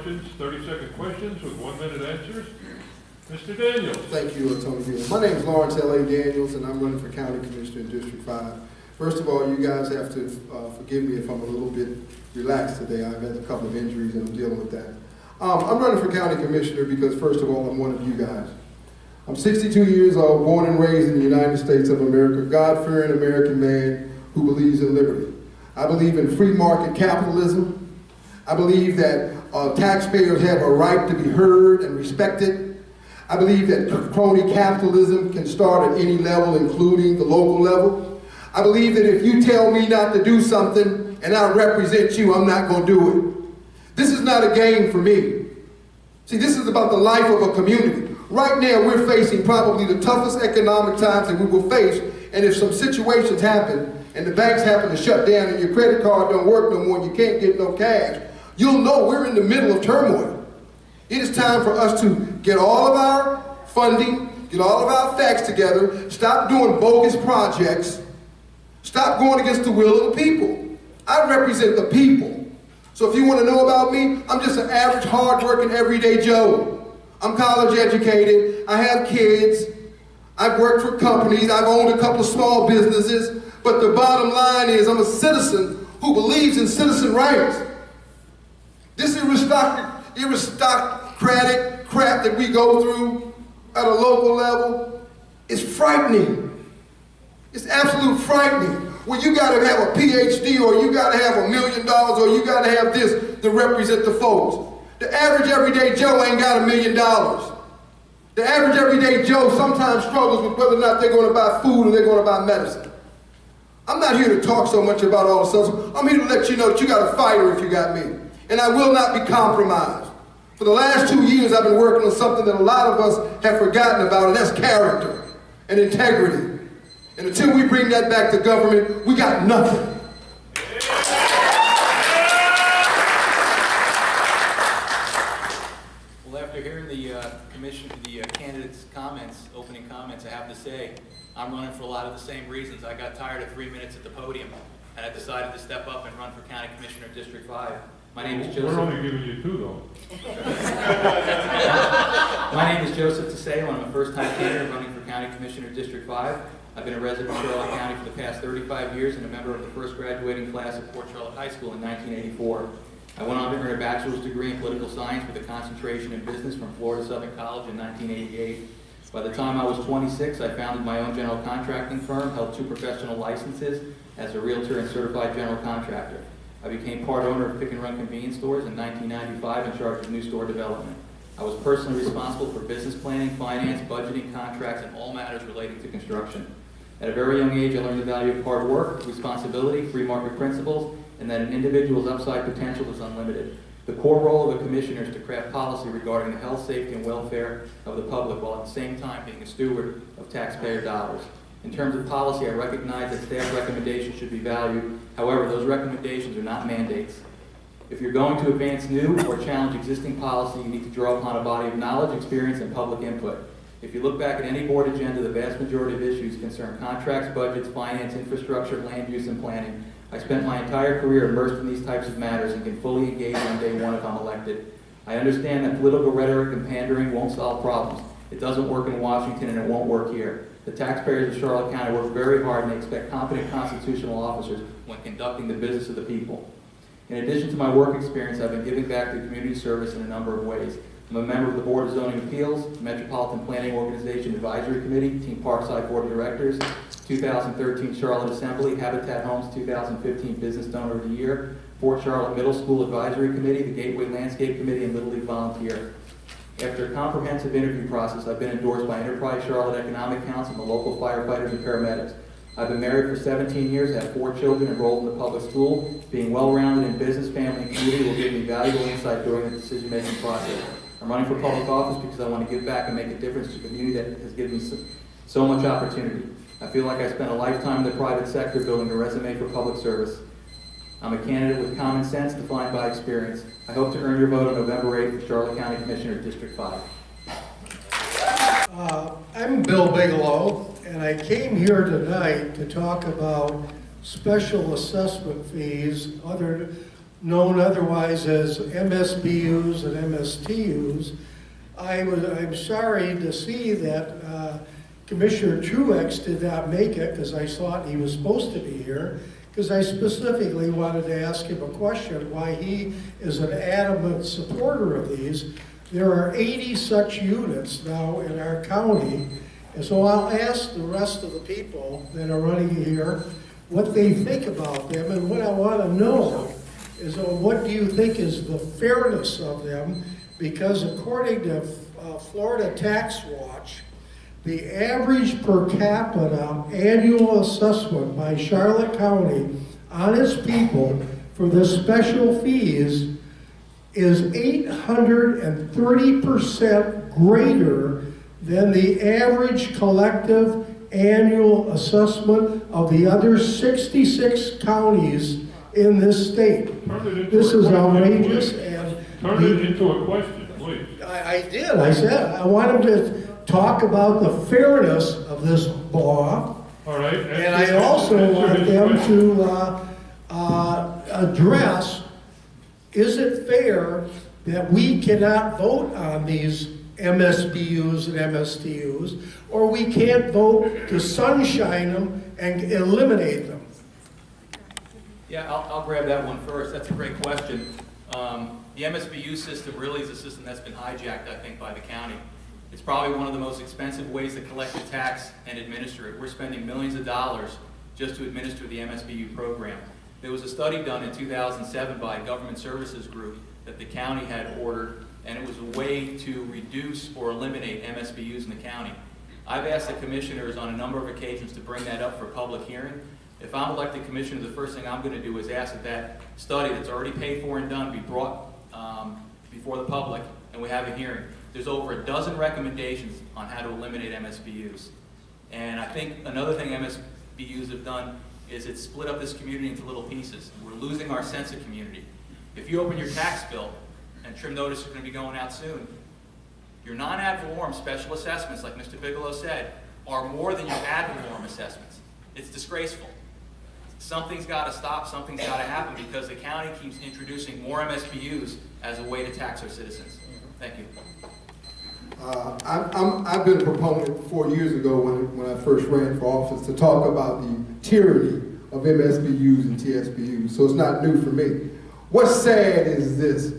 questions, 30-second questions with 1-minute answers. Mr. Daniels. Thank you, Tony Beal. My name is Lawrence L.A. Daniels, and I'm running for County Commissioner in District 5. First of all, you guys have to forgive me if I'm a little bit relaxed today. I've had a couple of injuries, and I'm dealing with that. I'm running for County Commissioner because, first of all, I'm one of you guys. I'm 62 years old, born and raised in the United States of America, God-fearing American man who believes in liberty. I believe in free market capitalism. I believe that taxpayers have a right to be heard and respected. I believe that crony capitalism can start at any level, including the local level. I believe that if you tell me not to do something and I represent you, I'm not going to do it. This is not a game for me. See, this is about the life of a community. Right now, we're facing probably the toughest economic times that we will face, and if some situations happen, and the banks happen to shut down, and your credit card don't work no more, and you can't get no cash, you'll know we're in the middle of turmoil. It is time for us to get all of our funding, get all of our facts together, stop doing bogus projects, stop going against the will of the people. I represent the people. So if you want to know about me, I'm just an average, hard-working, everyday Joe. I'm college educated, I have kids, I've worked for companies, I've owned a couple of small businesses, but the bottom line is I'm a citizen who believes in citizen rights. This aristocratic crap that we go through at a local level is frightening. It's absolute frightening. Well, you gotta have a PhD, or you gotta have $1 million, or you gotta have this to represent the folks. The average everyday Joe ain't got $1 million. The average everyday Joe sometimes struggles with whether or not they're going to buy food or they're going to buy medicine. I'm not here to talk so much about all the stuff. I'm here to let you know that you got a fighter if you got me. And I will not be compromised. For the last 2 years, I've been working on something that a lot of us have forgotten about, and that's character and integrity. And until we bring that back to government, we got nothing. After hearing the candidates' comments, opening comments, I have to say, I'm running for a lot of the same reasons. I got tired of 3 minutes at the podium, and I decided to step up and run for County Commissioner District 5. My name is Joseph. We're only giving you 2, though. My name is Joseph Taseo. I'm a first-time candidate running for County Commissioner District 5. I've been a resident of Charlotte County for the past 35 years and a member of the first graduating class of Port Charlotte High School in 1984. I went on to earn a bachelor's degree in political science with a concentration in business from Florida Southern College in 1988. By the time I was 26, I founded my own general contracting firm, held 2 professional licenses as a realtor and certified general contractor. I became part owner of Pick and Run convenience stores in 1995 in charge of new store development. I was personally responsible for business planning, finance, budgeting, contracts, and all matters relating to construction. At a very young age, I learned the value of hard work, responsibility, free market principles, and that an individual's upside potential is unlimited. The core role of a commissioner is to craft policy regarding the health, safety, and welfare of the public, while at the same time being a steward of taxpayer dollars. In terms of policy, I recognize that staff recommendations should be valued. However, those recommendations are not mandates. If you're going to advance new or challenge existing policy, you need to draw upon a body of knowledge, experience, and public input. If you look back at any board agenda, the vast majority of issues concern contracts, budgets, finance, infrastructure, land use, and planning. I spent my entire career immersed in these types of matters and can fully engage on day one if I'm elected. I understand that political rhetoric and pandering won't solve problems. It doesn't work in Washington and it won't work here. The taxpayers of Charlotte County work very hard and they expect competent constitutional officers when conducting the business of the people. In addition to my work experience, I've been giving back to community service in a number of ways. I'm a member of the Board of Zoning Appeals, Metropolitan Planning Organization Advisory Committee, Team Parkside Board of Directors, 2013 Charlotte Assembly, Habitat Homes 2015 Business Donor of the Year, Fort Charlotte Middle School Advisory Committee, the Gateway Landscape Committee, and Little League Volunteer. After a comprehensive interview process, I've been endorsed by Enterprise Charlotte Economic Council and the local firefighters and paramedics. I've been married for 17 years, have 4 children enrolled in the public school. Being well-rounded in business, family, and community will give me valuable insight during the decision-making process. I'm running for public office because I want to give back and make a difference to a community that has given me so much opportunity. I feel like I spent a lifetime in the private sector building a resume for public service. I'm a candidate with common sense defined by experience. I hope to earn your vote on November 8th for Charlotte County Commissioner, District 5. I'm Bill Bigelow, and I came here tonight to talk about special assessment fees known otherwise as MSBUs and MSTUs. I'm sorry to see that Commissioner Truex did not make it, because I thought he was supposed to be here, because I specifically wanted to ask him a question why he is an adamant supporter of these. There are 80 such units now in our county, and so I'll ask the rest of the people that are running here what they think about them, and what I want to know is what do you think is the fairness of them, because according to Florida Tax Watch, the average per capita annual assessment by Charlotte County on its people for the special fees is 830% greater than the average collective annual assessment of the other 66 counties in this state. This is outrageous, and turn it into a question, please. I did. I said I want him to talk about the fairness of this law. All right. And I also want them to address, is it fair that we cannot vote on these MSBUs and MSTUs, or we can't vote to sunshine them and eliminate them? Yeah, I'll grab that one first. That's a great question. The MSBU system really is a system that's been hijacked, I think, by the county. It's probably one of the most expensive ways to collect the tax and administer it. We're spending millions of dollars just to administer the MSBU program. There was a study done in 2007 by a government services group that the county had ordered, and it was a way to reduce or eliminate MSBUs in the county. I've asked the commissioners on a number of occasions to bring that up for public hearing. If I'm elected commissioner, the first thing I'm going to do is ask that that study that's already paid for and done be brought before the public, and we have a hearing. There's over a dozen recommendations on how to eliminate MSBUs. And I think another thing MSBUs have done is it's split up this community into little pieces. We're losing our sense of community. If you open your tax bill, and trim notice is going to be going out soon, your non-ad valorem special assessments, like Mr. Bigelow said, are more than your ad valorem assessments. It's disgraceful. Something's got to stop, something's got to happen, because the county keeps introducing more MSBUs as a way to tax our citizens. Thank you. I've been a proponent 4 years ago when I first ran for office to talk about the tyranny of MSBUs and TSBUs, so it's not new for me. What's sad is this.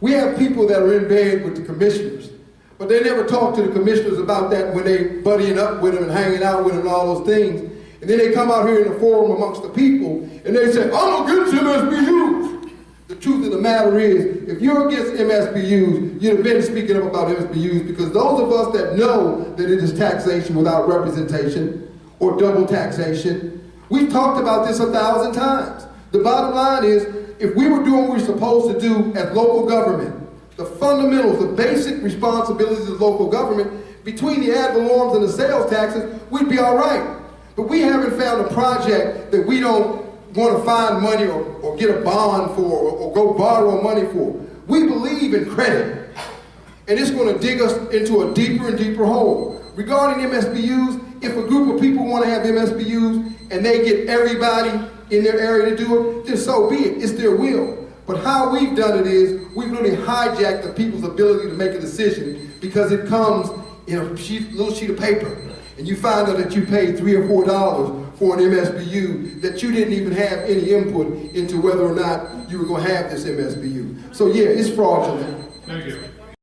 We have people that are in bed with the commissioners, but they never talk to the commissioners about that when they buddying up with them and hanging out with them and all those things. And then they come out here in the forum amongst the people and they say, I'm against MSBUs. The truth of the matter is, if you're against MSBUs, you'd have been speaking up about MSBUs, because those of us that know that it is taxation without representation or double taxation, we've talked about this 1,000 times. The bottom line is, if we were doing what we're supposed to do as local government, the fundamentals, the basic responsibilities of local government, between the ad valorems and the sales taxes, we'd be all right. But we haven't found a project that we don't want to find money or get a bond for or go borrow money for. We believe in credit, and it's going to dig us into a deeper and deeper hole. Regarding MSBUs, if a group of people want to have MSBUs and they get everybody in their area to do it, then so be it. It's their will. But how we've done it is we've really hijacked the people's ability to make a decision, because it comes in a little sheet of paper, and you find out that you paid $3 or $4 for an MSBU that you didn't even have any input into whether or not you were going to have this MSBU. So yeah, it's fraudulent.